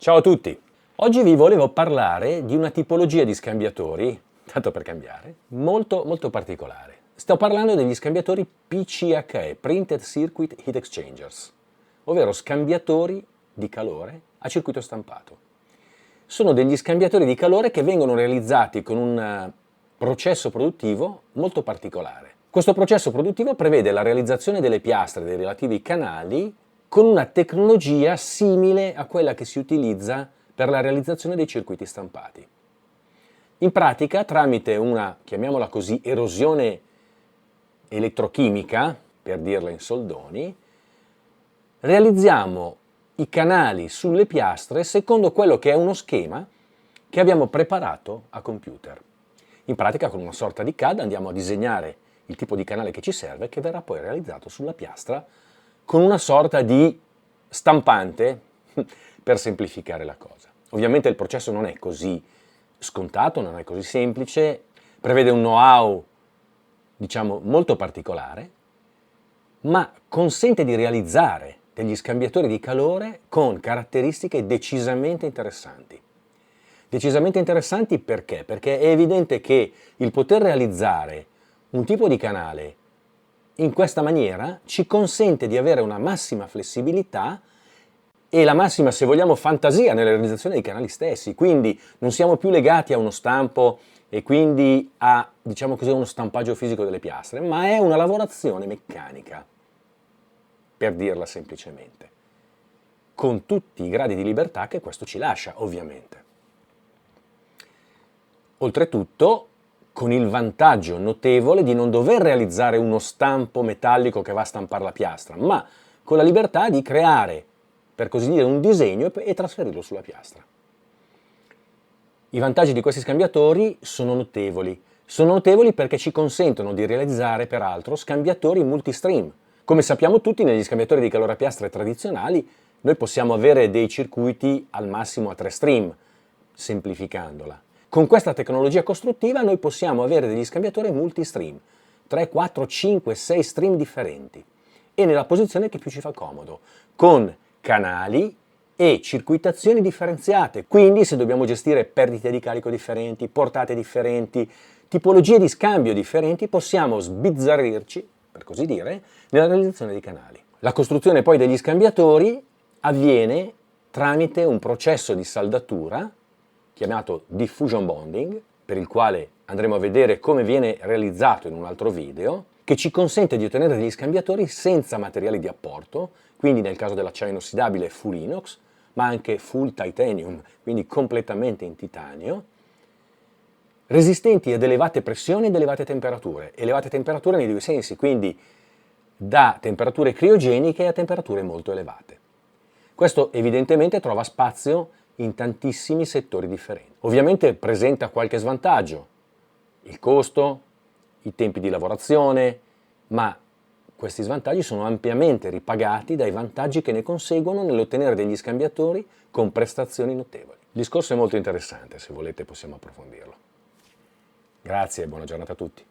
Ciao a tutti! Oggi vi volevo parlare di una tipologia di scambiatori, tanto per cambiare, molto particolare. Sto parlando degli scambiatori PCHE, Printed Circuit Heat Exchangers, ovvero scambiatori di calore a circuito stampato. Sono degli scambiatori di calore che vengono realizzati con un processo produttivo molto particolare. Questo processo produttivo prevede la realizzazione delle piastre dei relativi canali con una tecnologia simile a quella che si utilizza per la realizzazione dei circuiti stampati. In pratica, tramite una, chiamiamola così, erosione elettrochimica, per dirla in soldoni, realizziamo i canali sulle piastre secondo quello che è uno schema che abbiamo preparato a computer. In pratica, con una sorta di CAD andiamo a disegnare il tipo di canale che ci serve, che verrà poi realizzato sulla piastra con una sorta di stampante per semplificare la cosa. Ovviamente il processo non è così scontato, non è così semplice, prevede un know-how, diciamo, molto particolare, ma consente di realizzare degli scambiatori di calore con caratteristiche decisamente interessanti. Decisamente interessanti perché? Perché è evidente che il poter realizzare un tipo di canale in questa maniera ci consente di avere una massima flessibilità e la massima, se vogliamo, fantasia nella realizzazione dei canali stessi, quindi non siamo più legati a uno stampo e quindi a, diciamo così, uno stampaggio fisico delle piastre, ma è una lavorazione meccanica, per dirla semplicemente, con tutti i gradi di libertà che questo ci lascia, ovviamente. Oltretutto, con il vantaggio notevole di non dover realizzare uno stampo metallico che va a stampare la piastra, ma con la libertà di creare, per così dire, un disegno e trasferirlo sulla piastra. I vantaggi di questi scambiatori sono notevoli. Sono notevoli perché ci consentono di realizzare, peraltro, scambiatori multistream. Come sappiamo tutti, negli scambiatori di calore a piastre tradizionali, noi possiamo avere dei circuiti al massimo a 3 stream, semplificandola. Con questa tecnologia costruttiva noi possiamo avere degli scambiatori multistream, 3, 4, 5, 6 stream differenti e nella posizione che più ci fa comodo, con canali e circuitazioni differenziate. Quindi se dobbiamo gestire perdite di carico differenti, portate differenti, tipologie di scambio differenti, possiamo sbizzarrirci, per così dire, nella realizzazione dei canali. La costruzione poi degli scambiatori avviene tramite un processo di saldatura chiamato diffusion bonding, per il quale andremo a vedere come viene realizzato in un altro video, che ci consente di ottenere degli scambiatori senza materiali di apporto, quindi nel caso dell'acciaio inossidabile full inox, ma anche full titanium, quindi completamente in titanio, resistenti ad elevate pressioni ed elevate temperature nei due sensi, quindi da temperature criogeniche a temperature molto elevate. Questo evidentemente trova spazio in tantissimi settori differenti. Ovviamente presenta qualche svantaggio, il costo, i tempi di lavorazione, ma questi svantaggi sono ampiamente ripagati dai vantaggi che ne conseguono nell'ottenere degli scambiatori con prestazioni notevoli. Il discorso è molto interessante, se volete possiamo approfondirlo. Grazie e buona giornata a tutti.